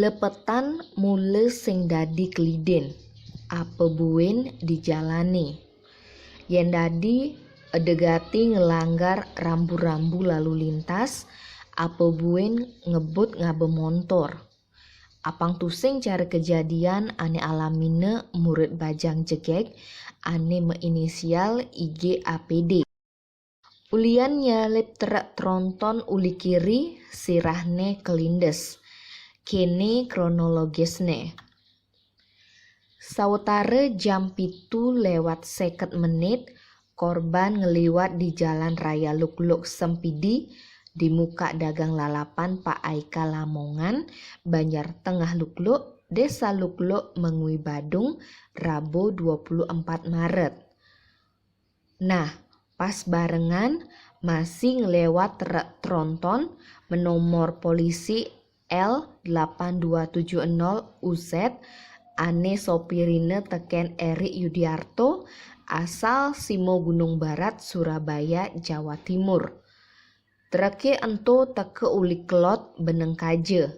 Lepetan mule sing dadi keliden, apa buen dijalani. Yen dadi edegati ngelanggar rambu-rambu lalu lintas, apa buen ngebut ngabe motor. Apang tusing cara kejadian ane alamine murid bajang jegek ane meinisial IGAPD. Ulian nyalip terak tronton uli kiri sirahne kelindes. Kene kronologisne. Sawetara jam 7:50 korban ngeliwat di jalan raya Lukluk Sempidi di muka dagang lalapan Pak Aika Lamongan, Banjar Tengah Lukluk, Desa Lukluk, Mengui Badung, Rabu 24 Maret. Nah, pas barengan masih ngelewat truk tronton menomor polisi L8270UZ ane sopirine teken Erik Yudiarto asal Simo Gunung Barat, Surabaya, Jawa Timur. Treke ento teke uli kelot beneng kaje.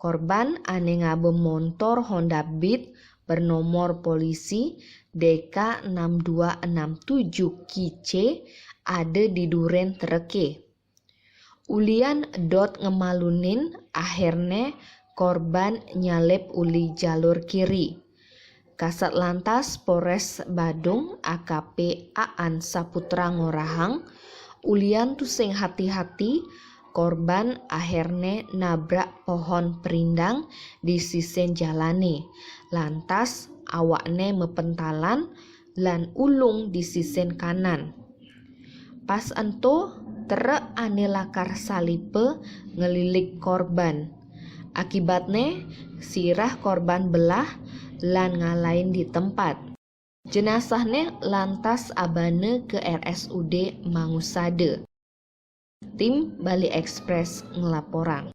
Korban ane ngabe motor Honda Beat bernomor polisi DK6267 KIC ada di duren treke. Ulian dot ngemalunin akhirnya korban nyalip uli jalur kiri. Kasat Lantas Polres Badung AKP Aan Saputra Ngorahang, ulian tusing hati-hati korban akhirnya nabrak pohon perindang di sisen jalane. Lantas awakne mepentalan lan ulung di sisen kanan. Pas ento truk ane lakar salipe ngelilik korban. Akibatnya sirah korban belah lan ngalain di tempat. Jenazahnya lantas abane ke RSUD Mangusade. Tim Bali Express ngelaporan.